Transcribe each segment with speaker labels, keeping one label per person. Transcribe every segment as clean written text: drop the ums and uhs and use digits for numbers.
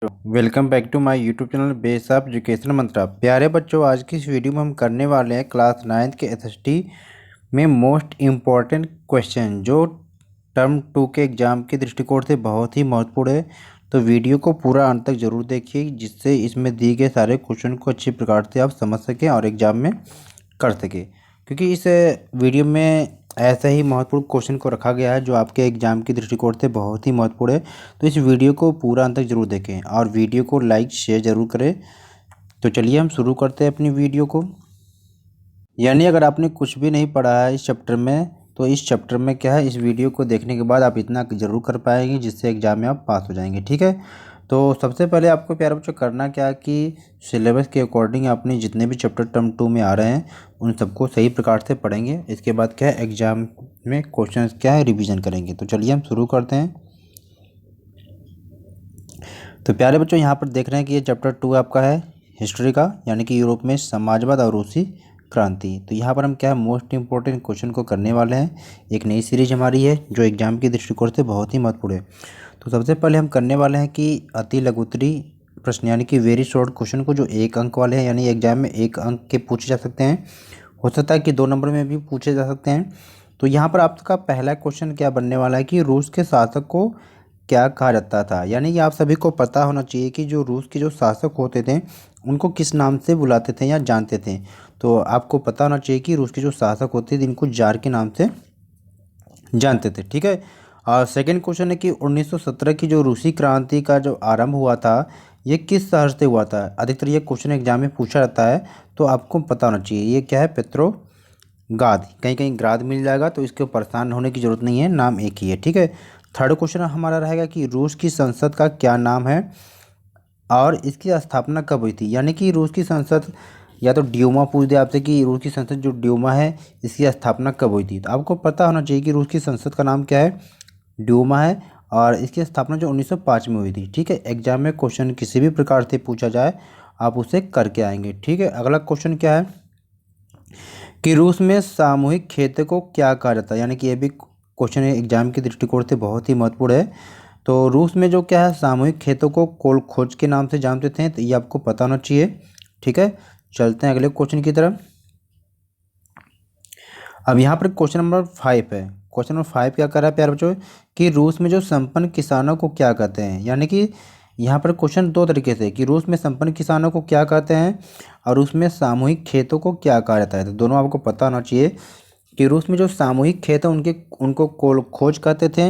Speaker 1: Welcome back to my YouTube channel base of education Mantra. प्यारे बच्चों, आज की इस वीडियो में हम करने वाले हैं क्लास 9th के एसएसटी में मोस्ट इम्पॉर्टेंट क्वेश्चन जो टर्म 2 के एग्ज़ाम के दृष्टिकोण से बहुत ही महत्वपूर्ण है। तो वीडियो को पूरा अंत तक जरूर देखिए, जिससे इसमें दिए गए सारे क्वेश्चन को अच्छी प्रकार से आप समझ सकें और एग्ज़ाम में कर सकें। क्योंकि इस वीडियो में ऐसा ही महत्वपूर्ण क्वेश्चन को रखा गया है जो आपके एग्ज़ाम की दृष्टिकोण से बहुत ही महत्वपूर्ण है। तो इस वीडियो को पूरा अंत तक जरूर देखें और वीडियो को लाइक शेयर ज़रूर करें। तो चलिए हम शुरू करते हैं अपनी वीडियो को। यानी अगर आपने कुछ भी नहीं पढ़ा है इस चैप्टर में, तो इस चैप्टर में क्या है, इस वीडियो को देखने के बाद आप इतना ज़रूर कर पाएंगे जिससे एग्ज़ाम में आप पास हो जाएंगे। ठीक है, तो सबसे पहले आपको प्यारे बच्चों करना क्या है कि सिलेबस के अकॉर्डिंग आपने जितने भी चैप्टर टर्म 2 में आ रहे हैं उन सबको सही प्रकार से पढ़ेंगे। इसके बाद क्या है, एग्ज़ाम में क्वेश्चन क्या है रिवीजन करेंगे। तो चलिए हम शुरू करते हैं। तो प्यारे बच्चों यहाँ पर देख रहे हैं कि ये चैप्टर 2 आपका है हिस्ट्री का, यानी कि यूरोप में समाजवाद और रूसी क्रांति। तो यहाँ पर हम क्या है, मोस्ट इंपॉर्टेंट क्वेश्चन को करने वाले हैं। एक नई सीरीज हमारी है जो एग्जाम की दृष्टिकोण से बहुत ही महत्वपूर्ण है। तो सबसे पहले हम करने वाले हैं कि अति लघुत्तरी प्रश्न यानी कि वेरी शॉर्ट क्वेश्चन को जो 1 अंक वाले हैं, यानी एग्जाम में 1 अंक के पूछे जा सकते हैं। हो सकता है कि 2 नंबर में भी पूछे जा सकते हैं। तो यहाँ पर आपका पहला क्वेश्चन क्या बनने वाला है कि रूस के शासक को क्या कहा जाता था। यानी कि आप सभी को पता होना चाहिए कि जो रूस के जो शासक होते थे उनको किस नाम से बुलाते थे या जानते थे। तो आपको पता होना चाहिए कि रूस के जो शासक होते थे इनको जार के नाम से जानते थे। ठीक है, और सेकंड क्वेश्चन है कि 1917 की जो रूसी क्रांति का जो आरंभ हुआ था ये किस शहर से हुआ था। अधिकतर ये क्वेश्चन एग्जाम में पूछा जाता है, तो आपको पता होना चाहिए ये क्या है, पेट्रोग्राद। कहीं कहीं ग्राद मिल जाएगा, तो इसके परेशान होने की जरूरत नहीं है, नाम एक ही है। ठीक है, थर्ड क्वेश्चन हमारा रहेगा कि रूस की संसद का क्या नाम है और इसकी स्थापना कब हुई थी। यानी कि रूस की संसद, या तो ड्यूमा पूछ दिया आपसे कि रूस की संसद जो ड्यूमा है इसकी स्थापना कब हुई थी। तो आपको पता होना चाहिए कि रूस की संसद का नाम क्या है, ड्यूमा है, और इसकी स्थापना जो 1905 में हुई थी। ठीक है, एग्जाम में क्वेश्चन किसी भी प्रकार से पूछा जाए आप उसे करके आएंगे। ठीक है, अगला क्वेश्चन क्या है कि रूस में सामूहिक खेती को क्या कहा जाता है। यानी कि ये भी क्वेश्चन एग्जाम की दृष्टिकोण से बहुत ही महत्वपूर्ण है। तो रूस में जो क्या है, सामूहिक खेतों को कोल खोज के नाम से जानते थे। तो ये आपको पता होना चाहिए। ठीक है, चलते हैं अगले क्वेश्चन की तरफ। अब यहाँ पर क्वेश्चन नंबर 5 है। क्वेश्चन नंबर 5 क्या कर रहा है प्यारे बच्चों कि रूस में जो संपन्न किसानों को क्या कहते हैं। यानी कि यहाँ पर क्वेश्चन दो तरीके से कि रूस में संपन्न किसानों को क्या कहते हैं और रूस में सामूहिक खेतों को क्या कहा जाता है। तो दोनों आपको पता होना चाहिए कि रूस में जो सामूहिक खेत है उनको कोल खोज कहते थे,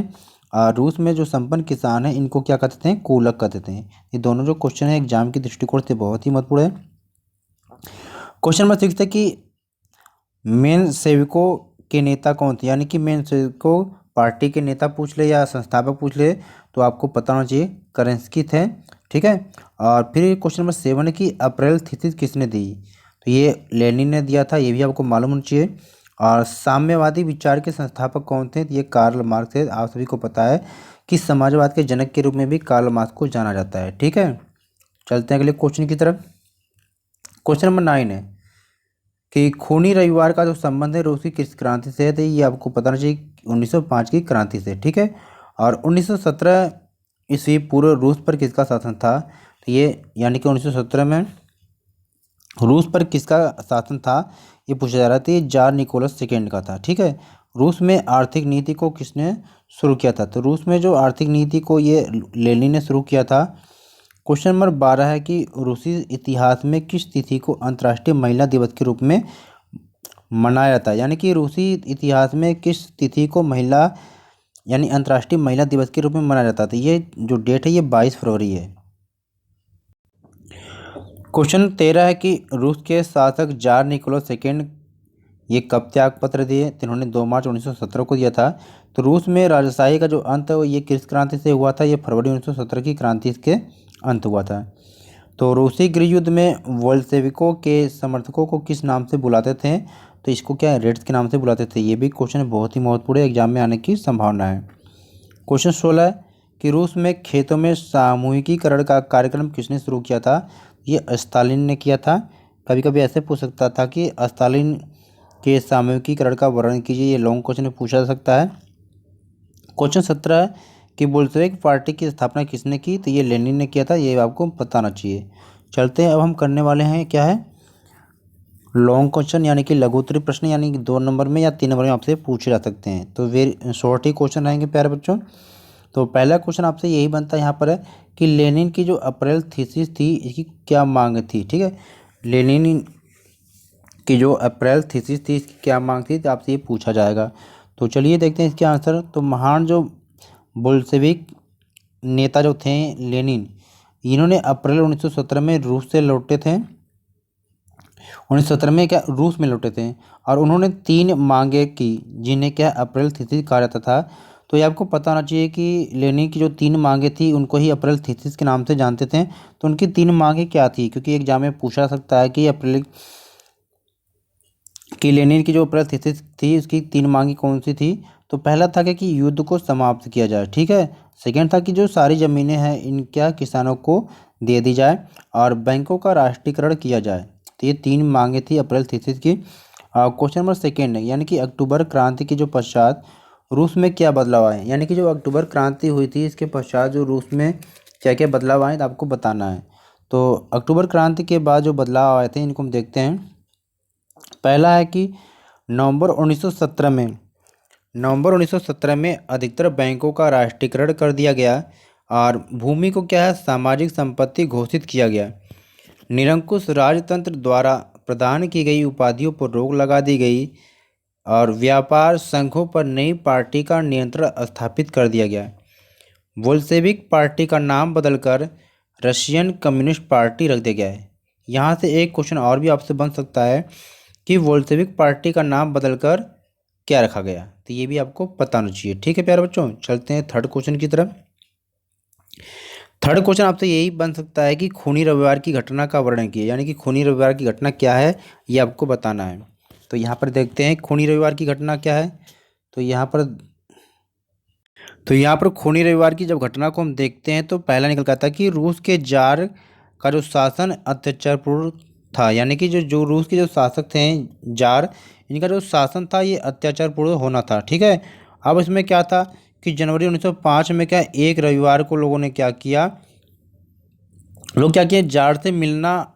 Speaker 1: और रूस में जो संपन्न किसान हैं इनको क्या कहते थे, कूलक कहते थे। ये दोनों जो क्वेश्चन है एग्जाम की दृष्टिकोण से बहुत ही महत्वपूर्ण है। क्वेश्चन नंबर 6 है कि मेन सेवकों के नेता कौन थे। यानी कि मेन सेवकों पार्टी के नेता पूछ ले या संस्थापक पूछ ले तो आपको पता होना चाहिए करेंस्की थे। ठीक है, और फिर क्वेश्चन नंबर 7 है कि अप्रैल थीसिस किसने दी। तो ये लेनिन ने दिया था, ये भी आपको मालूम होना चाहिए। और साम्यवादी विचार के संस्थापक कौन थे, ये कार्ल मार्क्स थे। आप सभी को पता है कि समाजवाद के जनक के रूप में भी कार्ल मार्क्स को जाना जाता है। ठीक है, चलते हैं अगले क्वेश्चन की तरफ। क्वेश्चन नंबर 9 है कि खूनी रविवार का जो संबंध है रूसी किस क्रांति से है। तो ये आपको पता होना चाहिए 1905 की क्रांति से। ठीक है, और 1917 ईस्वी पूर्व रूस पर किसका शासन था। तो ये यानी कि 1917 में रूस पर किसका शासन था ये पूछा जा रहा था। ये जार निकोलस सेकेंड का था। ठीक है, रूस में आर्थिक नीति को किसने शुरू किया था। तो रूस में जो आर्थिक नीति को ये लेनिन ने शुरू किया था। क्वेश्चन नंबर 12 है कि रूसी इतिहास में किस तिथि को अंतर्राष्ट्रीय महिला दिवस के रूप में मनाया जाता है। यानी कि रूसी इतिहास में किस तिथि को महिला यानी अंतर्राष्ट्रीय महिला दिवस के रूप में मनाया जाता था। ये जो डेट है ये 22 फरवरी है। क्वेश्चन 13 है कि रूस के शासक जार निकोलस सेकेंड ये कब त्याग पत्र दिए। तो इन्होंने 2 मार्च 1917 को दिया था। तो रूस में राजशाही का जो अंत है वो ये किस क्रांति से हुआ था, ये फरवरी 1917 की क्रांति के अंत हुआ था। तो रूसी गृह युद्ध में वोल्शेविकों के समर्थकों को किस नाम से बुलाते थे। तो इसको क्या रेड्स के नाम से बुलाते थे। ये भी क्वेश्चन बहुत ही महत्वपूर्ण है, एग्जाम में आने की संभावना है। क्वेश्चन 16 है कि रूस में खेतों में सामूहिकीकरण का कार्यक्रम किसने शुरू किया था। ये स्टालिन ने किया था। कभी कभी ऐसे पूछ सकता था कि स्टालिन के सामूहिकीकरण का वर्णन कीजिए, ये लॉन्ग क्वेश्चन में पूछा जा सकता है। क्वेश्चन 17 है कि बोल्शेविक पार्टी की स्थापना किसने की, तो ये लेनिन ने किया था, ये आपको बताना चाहिए। चलते हैं, अब हम करने वाले हैं क्या है, लॉन्ग क्वेश्चन यानी कि लघुत्तरीय प्रश्न, यानी कि 2 नंबर में या 3 नंबर में आपसे पूछे जा सकते हैं। तो वेरी शॉर्ट ही क्वेश्चन रहेंगे प्यारे बच्चों। तो पहला क्वेश्चन आपसे यही बनता है यहाँ पर है कि लेनिन की जो अप्रैल थीसिस थी इसकी क्या मांग थी। ठीक है, लेनिन की जो अप्रैल थीसिस थी इसकी क्या मांग थी, तो आपसे ये पूछा जाएगा। तो चलिए देखते हैं इसके आंसर। तो महान जो बोल्शेविक नेता जो थे लेनिन, इन्होंने अप्रैल 1917 में रूस से लौटे थे। 1917 में क्या रूस में लौटे थे, और उन्होंने 3 मांगे की जिन्हें क्या अप्रैल थीसिस कहा जाता था। तो ये आपको पता होना चाहिए कि लेनिन की जो 3 मांगे थी उनको ही अप्रैल थीसिस के नाम से जानते थे। तो उनकी 3 मांगे क्या थी, क्योंकि एग्जाम में पूछा सकता है कि अप्रैल की लेनिन की जो अप्रैल थीसिस थी उसकी 3 मांगे कौन सी थी। तो पहला था कि युद्ध को समाप्त किया जाए। ठीक है, सेकेंड था कि जो सारी ज़मीनें हैं इन क्या किसानों को दे दी जाए, और बैंकों का राष्ट्रीयकरण किया जाए। तो ये 3 मांगे थी अप्रैल थीसिस की। क्वेश्चन नंबर सेकेंड, यानी कि अक्टूबर क्रांति के जो पश्चात रूस में क्या बदलाव आए, यानी कि जो अक्टूबर क्रांति हुई थी इसके पश्चात जो रूस में क्या क्या बदलाव आए, तो आपको बताना है। तो अक्टूबर क्रांति के बाद जो बदलाव आए थे इनको हम देखते हैं। पहला है कि नवंबर 1917 में अधिकतर बैंकों का राष्ट्रीयकरण कर दिया गया, और भूमि को क्या है सामाजिक संपत्ति घोषित किया गया। निरंकुश राजतंत्र द्वारा प्रदान की गई उपाधियों पर रोक लगा दी गई, और व्यापार संघों पर नई पार्टी का नियंत्रण स्थापित कर दिया गया। बोल्शेविक पार्टी का नाम बदलकर रशियन कम्युनिस्ट पार्टी रख दिया गया है। यहाँ से एक क्वेश्चन और भी आपसे बन सकता है कि बोल्शेविक पार्टी का नाम बदलकर क्या रखा गया, तो ये भी आपको पता होना चाहिए। ठीक है प्यारे बच्चों, चलते हैं थर्ड क्वेश्चन की तरफ। थर्ड क्वेश्चन आपसे यही बन सकता है कि खूनी रविवार की घटना का वर्णन कीजिए, यानी कि खूनी रविवार की घटना क्या है ये आपको बताना है। तो यहाँ पर देखते हैं खूनी रविवार की घटना क्या है। तो यहाँ पर खूनी रविवार की जब घटना को हम देखते हैं तो पहला निकल के आता है कि रूस के जार का जो शासन अत्याचारपूर्ण था, यानी कि जो जो रूस के जो शासक थे जार, इनका जो शासन था ये अत्याचारपूर्ण होना था। ठीक है, अब इसमें क्या था कि जनवरी 1905 में क्या एक रविवार को लोगों ने क्या किया, लोग क्या किए जार से मिलना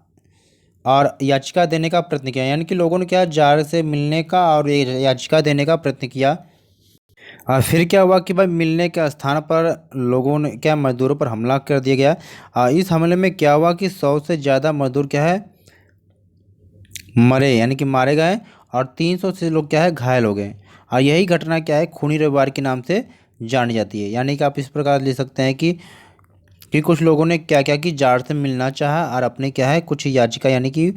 Speaker 1: और याचिका देने का प्रयत्न किया, यानी कि लोगों ने क्या जार से मिलने का और याचिका देने का प्रयत्न किया। फिर क्या हुआ कि भाई मिलने के स्थान पर लोगों ने क्या मजदूरों पर हमला कर दिया गया। इस हमले में क्या हुआ कि 100 से ज़्यादा मजदूर क्या है मरे, यानी कि मारे गए, और 300 से लोग क्या है घायल हो गए। और यही घटना क्या है खूनी रविवार के नाम से जानी जाती है। यानी कि आप इस प्रकार ले सकते हैं कि कुछ लोगों ने क्या क्या कि जार से मिलना चाहा और अपने क्या है कुछ याचिका यानी कि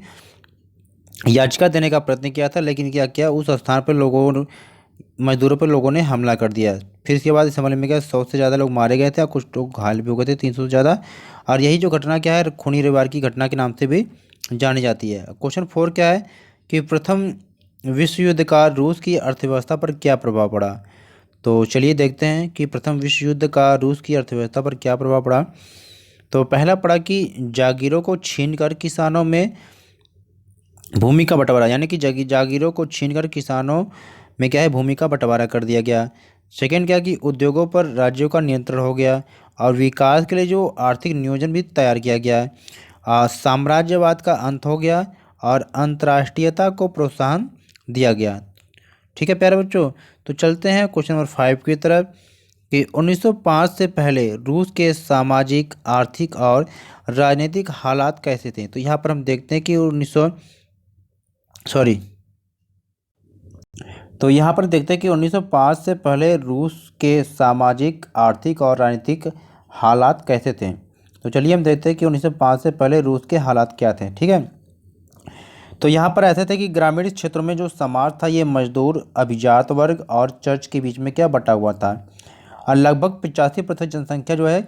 Speaker 1: याचिका देने का प्रयत्न किया था, लेकिन क्या किया उस स्थान पर लोगों मजदूरों पर लोगों ने हमला कर दिया। फिर इसके बाद इस हमले में क्या 100 से ज़्यादा लोग मारे गए थे और कुछ लोग घायल भी हो गए थे 300 से ज़्यादा। और यही जो घटना क्या है खूनी रविवार की घटना के नाम से भी जानी जाती है। क्वेश्चन 4 क्या है कि प्रथम विश्व युद्ध का रूस की अर्थव्यवस्था पर क्या प्रभाव पड़ा। तो चलिए देखते हैं कि प्रथम विश्व युद्ध का रूस की अर्थव्यवस्था पर क्या प्रभाव पड़ा। तो पहला पड़ा कि जागीरों को छीनकर किसानों में भूमि का बंटवारा, यानी कि जागीरों को छीनकर किसानों में क्या है भूमि का बंटवारा कर दिया गया। सेकेंड क्या कि उद्योगों पर राज्यों का नियंत्रण हो गया, और विकास के लिए जो आर्थिक नियोजन भी तैयार किया गया है। साम्राज्यवाद का अंत हो गया, और अंतर्राष्ट्रीयता को प्रोत्साहन दिया गया। ठीक है प्यारे बच्चों, तो चलते हैं क्वेश्चन नंबर 5 की तरफ कि 1905 से पहले रूस के सामाजिक आर्थिक और राजनीतिक हालात कैसे थे। तो यहाँ पर हम देखते हैं कि तो यहाँ पर देखते हैं कि 1905 से पहले रूस के सामाजिक आर्थिक और राजनीतिक हालात कैसे थे। तो चलिए हम देखते हैं कि 1905 से पहले रूस के हालात क्या थे। ठीक है, तो यहाँ पर ऐसे थे कि ग्रामीण क्षेत्रों में जो समाज था ये मजदूर अभिजात वर्ग और चर्च के बीच में क्या बटा हुआ था, और लगभग 85% जनसंख्या जो है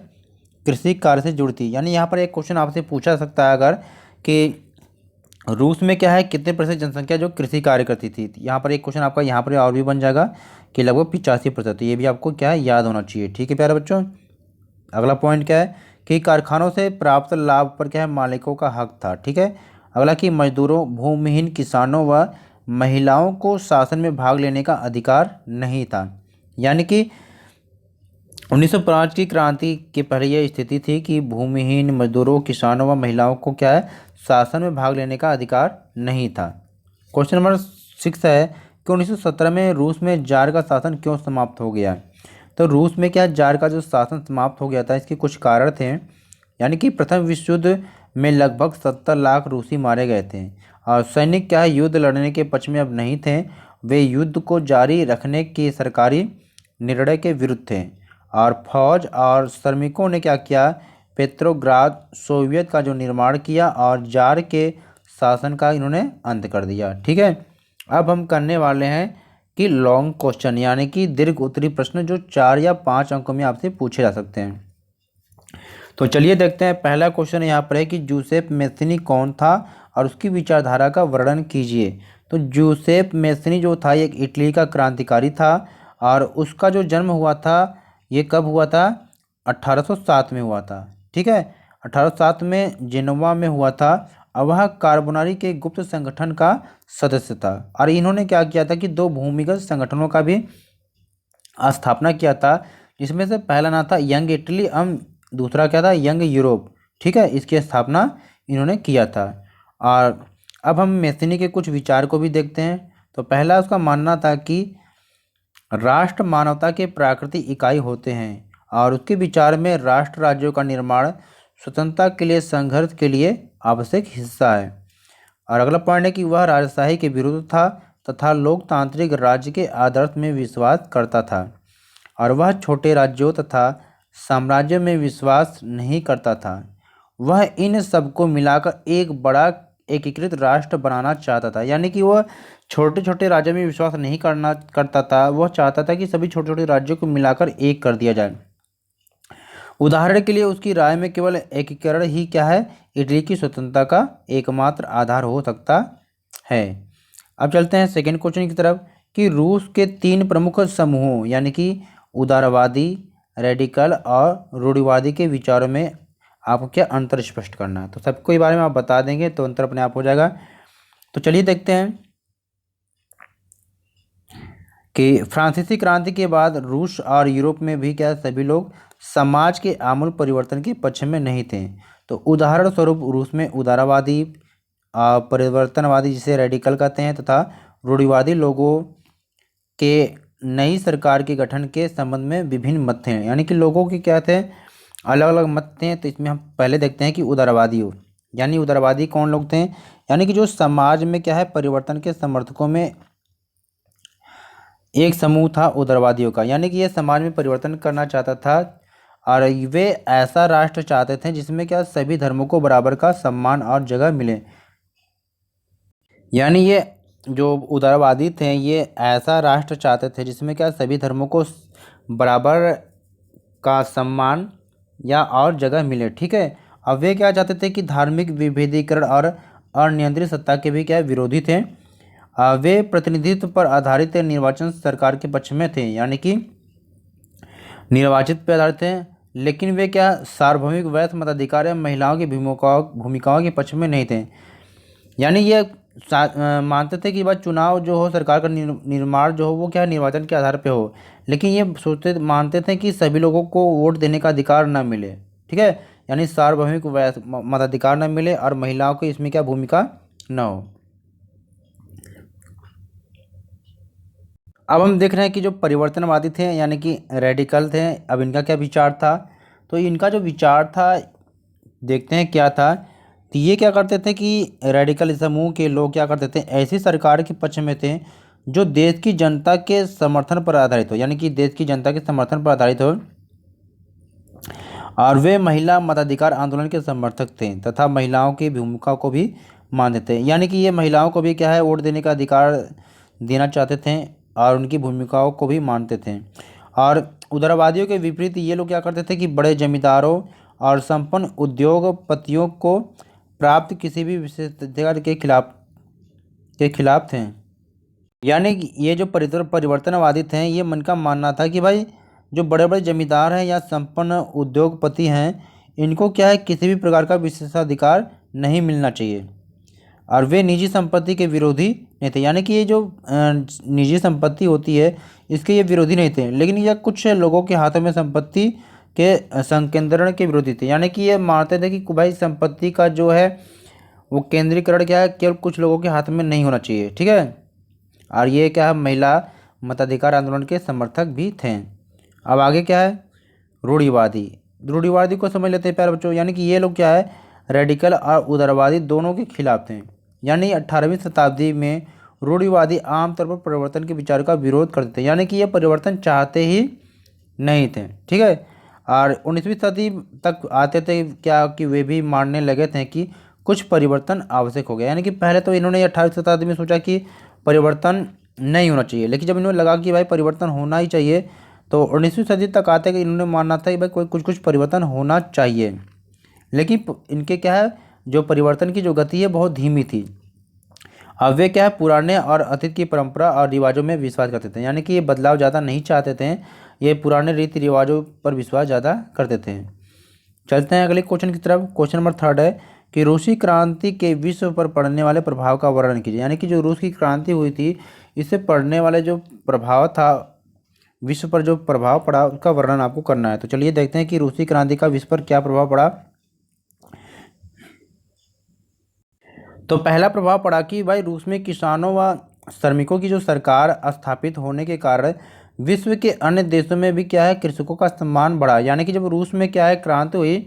Speaker 1: कृषि कार्य से जुड़ी थी। यानी यहाँ पर एक क्वेश्चन आपसे पूछा सकता है अगर कि रूस में क्या है कितने प्रतिशत जनसंख्या जो कृषि कार्य करती थी। यहाँ पर एक क्वेश्चन आपका यहाँ पर और भी बन जाएगा कि लगभग 85%। ये भी आपको क्या है याद होना चाहिए। ठीक है प्यारे बच्चों, अगला पॉइंट क्या है कि कारखानों से प्राप्त लाभ पर क्या है मालिकों का हक था। ठीक है, अगला कि मजदूरों भूमिहीन किसानों व महिलाओं को शासन में भाग लेने का अधिकार नहीं था। यानी कि 1905 की क्रांति के पहले यह स्थिति थी कि भूमिहीन मजदूरों, किसानों व महिलाओं को क्या है, शासन में भाग लेने का अधिकार नहीं था। क्वेश्चन नंबर 6 है कि 1917 में रूस में जार का शासन क्यों समाप्त हो गया। तो रूस में क्या जार का जो शासन समाप्त हो गया था, इसके कुछ कारण थे। यानी कि प्रथम विश्व युद्ध में लगभग 70 लाख रूसी मारे गए थे और सैनिक क्या है, युद्ध लड़ने के पक्ष में अब नहीं थे। वे युद्ध को जारी रखने के सरकारी निर्णय के विरुद्ध थे और फौज और श्रमिकों ने क्या किया, पेट्रोग्राद सोवियत का जो निर्माण किया और जार के शासन का इन्होंने अंत कर दिया। ठीक है, अब हम करने वाले हैं कि लॉन्ग क्वेश्चन, यानी कि दीर्घ उत्तरीय प्रश्न जो 4 या 5 अंकों में आपसे पूछे जा सकते हैं। तो चलिए देखते हैं। पहला क्वेश्चन यहाँ पर है कि जूसेफ मैथनी कौन था और उसकी विचारधारा का वर्णन कीजिए। तो जूसेफ मैथनी जो था एक इटली का क्रांतिकारी था और उसका जो जन्म हुआ था ये कब हुआ था, 1807 में हुआ था। ठीक है, 1807 में जेनोवा में हुआ था और वह कार्बोनारी के गुप्त संगठन का सदस्य था। और इन्होंने क्या किया था कि 2 भूमिगत संगठनों का भी स्थापना किया था, जिसमें से पहला नाम था यंग इटली, दूसरा क्या था, यंग यूरोप। ठीक है, इसकी स्थापना इन्होंने किया था। और अब हम मैथनी के कुछ विचार को भी देखते हैं। तो पहला उसका मानना था कि राष्ट्र मानवता के प्राकृतिक इकाई होते हैं और उसके विचार में राष्ट्र राज्यों का निर्माण स्वतंत्रता के लिए संघर्ष के लिए आवश्यक हिस्सा है। और अगला पॉइंट है कि वह राजशाही के विरुद्ध था तथा लोकतांत्रिक राज्य के आदर्श में विश्वास करता था और वह छोटे राज्यों तथा साम्राज्य में विश्वास नहीं करता था। वह इन सबको मिलाकर एक बड़ा एकीकृत राष्ट्र बनाना चाहता था। यानी कि वह छोटे छोटे राज्यों में विश्वास नहीं करता था, वह चाहता था कि सभी छोटे छोटे राज्यों को मिलाकर एक कर दिया जाए। उदाहरण के लिए उसकी राय में केवल एकीकरण ही क्या है, इटली की स्वतंत्रता का एकमात्र आधार हो सकता है। अब चलते हैं सेकेंड क्वेश्चन की तरफ कि रूस के 3 प्रमुख समूहों यानी कि उदारवादी, रेडिकल और रूढ़िवादी के विचारों में आपको क्या अंतर स्पष्ट करना है। तो सबको इस बारे में आप बता देंगे तो अंतर अपने आप हो जाएगा। तो चलिए देखते हैं कि फ्रांसीसी क्रांति के बाद रूस और यूरोप में भी क्या सभी लोग समाज के आमूल परिवर्तन के पक्ष में नहीं थे। तो उदाहरण स्वरूप रूस में उदारवादी, परिवर्तनवादी जिसे रेडिकल कहते हैं, तथा रूढ़िवादी लोगों के नई सरकार के गठन के संबंध में विभिन्न मत थे। यानी कि लोगों के क्या थे, अलग अलग मत थे। तो इसमें हम पहले देखते हैं कि उदारवादी हो, यानी उदारवादी कौन लोग थे, यानी कि जो समाज में क्या है परिवर्तन के समर्थकों में एक समूह था उदारवादियों का। यानी कि यह समाज में परिवर्तन करना चाहता था और वे ऐसा राष्ट्र चाहते थे जिसमें क्या सभी धर्मों को बराबर का सम्मान और जगह मिले। यानी ये जो उदारवादी थे ये ऐसा राष्ट्र चाहते थे जिसमें क्या सभी धर्मों को बराबर का सम्मान या और जगह मिले। ठीक है, अब वे क्या चाहते थे कि धार्मिक विभेदीकरण और अनियंत्रित सत्ता के भी क्या विरोधी थे। वे प्रतिनिधित्व पर आधारित निर्वाचन सरकार के पक्ष में थे, यानी कि निर्वाचित पर आधारित थे, लेकिन वे क्या सार्वभौमिक वैध मताधिकार या महिलाओं की भूमिकाओं के पक्ष में नहीं थे। यानी ये मानते थे कि बस चुनाव जो हो, सरकार का निर्माण जो हो वो क्या निर्वाचन के आधार पे हो, लेकिन ये मानते थे कि सभी लोगों को वोट देने का अधिकार न मिले। ठीक है, यानी सार्वभौमिक मताधिकार न मिले और महिलाओं की इसमें क्या भूमिका न हो। अब हम देख रहे हैं कि जो परिवर्तनवादी थे यानी कि रेडिकल थे, अब इनका क्या विचार था। तो इनका जो विचार था देखते हैं क्या था। तो ये क्या करते थे कि रेडिकल समूह के लोग क्या करते थे, ऐसी सरकार के पक्ष में थे जो देश की जनता के समर्थन पर आधारित हो, यानी कि देश की जनता के समर्थन पर आधारित हो, और वे महिला मताधिकार आंदोलन के समर्थक थे तथा महिलाओं की भूमिका को भी मानते थे। यानी कि ये महिलाओं को भी क्या है वोट देने का अधिकार देना चाहते थे और उनकी भूमिकाओं को भी मानते थे। और उदारवादियों के विपरीत ये लोग क्या करते थे कि बड़े जमींदारों और संपन्न उद्योगपतियों को प्राप्त किसी भी विशेषाधिकार के खिलाफ थे। यानी कि ये जो परिवर्तनवादी थे ये मन का मानना था कि भाई जो बड़े बड़े जमींदार हैं या संपन्न उद्योगपति हैं इनको क्या है किसी भी प्रकार का विशेषाधिकार नहीं मिलना चाहिए। और वे निजी संपत्ति के विरोधी नहीं थे। यानी कि ये जो निजी संपत्ति होती है इसके ये विरोधी नहीं थे, लेकिन यह कुछ लोगों के हाथों में संपत्ति के संकेंद्रण के विरोधी थे। यानी कि ये मानते थे कि भाई संपत्ति का जो है वो केंद्रीकरण क्या है, केवल कुछ लोगों के हाथ में नहीं होना चाहिए। ठीक है, और ये क्या है, महिला मताधिकार आंदोलन के समर्थक भी थे। अब आगे क्या है, रूढ़िवादी। रूढ़िवादी को समझ लेते हैं प्यारे बच्चों। यानी कि ये लोग क्या है, रेडिकल और उदारवादी दोनों के खिलाफ थे। यानी 18वीं शताब्दी में रूढ़िवादी आमतौर पर परिवर्तन के विचार का विरोध करते थे। यानी कि ये परिवर्तन चाहते ही नहीं थे। ठीक है, और 19वीं सदी तक आते थे क्या कि वे भी मानने लगे थे कि कुछ परिवर्तन आवश्यक हो गया। यानी कि पहले तो इन्होंने 18वीं शताब्दी में सोचा कि परिवर्तन नहीं होना चाहिए, लेकिन जब इन्होंने लगा कि भाई परिवर्तन होना ही चाहिए, तो 19वीं सदी तक आते कि इन्होंने मानना था कि भाई कोई कुछ कुछ परिवर्तन होना चाहिए। लेकिन इनके क्या है, जो परिवर्तन की जो गति है बहुत धीमी थी। अब वे क्या है, पुराने और अतीत की परंपरा और रिवाजों में विश्वास करते थे। यानी कि ये बदलाव ज़्यादा नहीं चाहते थे, ये पुराने रीति रिवाजों पर विश्वास ज़्यादा करते थे। चलते हैं अगले क्वेश्चन की तरफ। क्वेश्चन नंबर 3 है कि रूसी क्रांति के विश्व पर पड़ने वाले प्रभाव का वर्णन कीजिए। यानी कि जो रूस की क्रांति हुई थी इससे पड़ने वाले जो प्रभाव था, विश्व पर जो प्रभाव पड़ा उसका वर्णन आपको करना है। तो चलिए देखते हैं कि रूसी क्रांति का विश्व पर क्या प्रभाव पड़ा। तो पहला प्रभाव पड़ा कि भाई रूस में किसानों व श्रमिकों की जो सरकार स्थापित होने के कारण विश्व के अन्य देशों में भी क्या है, कृषकों का सम्मान बढ़ा। यानी कि जब रूस में क्या है, क्रांति हुई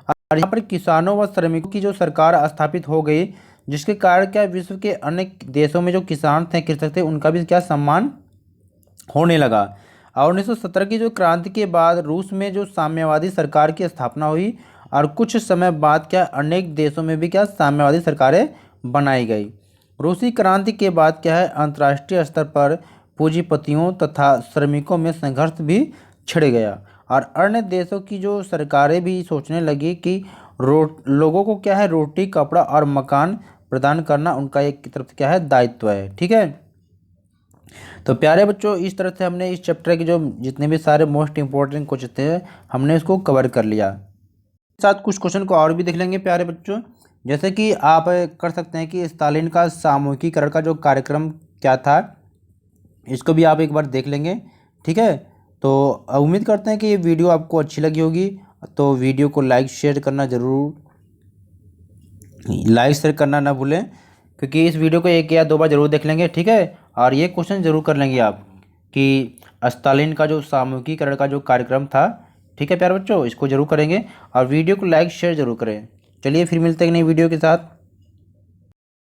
Speaker 1: और यहाँ पर किसानों व श्रमिकों की जो सरकार स्थापित हो गई, जिसके कारण क्या विश्व के अन्य देशों में जो किसान थे, कृषक थे, उनका भी क्या सम्मान होने लगा। और 1917 की जो क्रांति के बाद रूस में जो साम्यवादी सरकार की स्थापना हुई और कुछ समय बाद क्या अनेक देशों में भी क्या साम्यवादी सरकारें बनाई गई। रूसी क्रांति के बाद क्या है, अंतर्राष्ट्रीय स्तर पर पूंजीपतियों तथा श्रमिकों में संघर्ष भी छिड़ गया और अन्य देशों की जो सरकारें भी सोचने लगी कि लोगों को क्या है, रोटी कपड़ा और मकान प्रदान करना उनका एक तरफ क्या है, दायित्व है। ठीक है, तो प्यारे बच्चों इस तरह से हमने इस चैप्टर के जो जितने भी सारे मोस्ट इंपॉर्टेंट क्वेश्चन थे हमने इसको कवर कर लिया। साथ कुछ क्वेश्चन को और भी देख लेंगे प्यारे बच्चों। जैसे कि आप कर सकते हैं कि स्टालिन का सामूहिकीकरण का जो कार्यक्रम क्या था, इसको भी आप एक बार देख लेंगे। ठीक है, तो उम्मीद करते हैं कि ये वीडियो आपको अच्छी लगी होगी। तो वीडियो को लाइक शेयर करना ना भूलें, क्योंकि इस वीडियो को 1 या 2 बार जरूर देख लेंगे। ठीक है, और ये क्वेश्चन जरूर कर लेंगे आप कि स्टालिन का जो सामूहिकीकरण का जो कार्यक्रम था, ठीक है प्यारे बच्चों, इसको जरूर करेंगे और वीडियो को लाइक शेयर जरूर करें। चलिए फिर मिलते हैं एक नई वीडियो के साथ।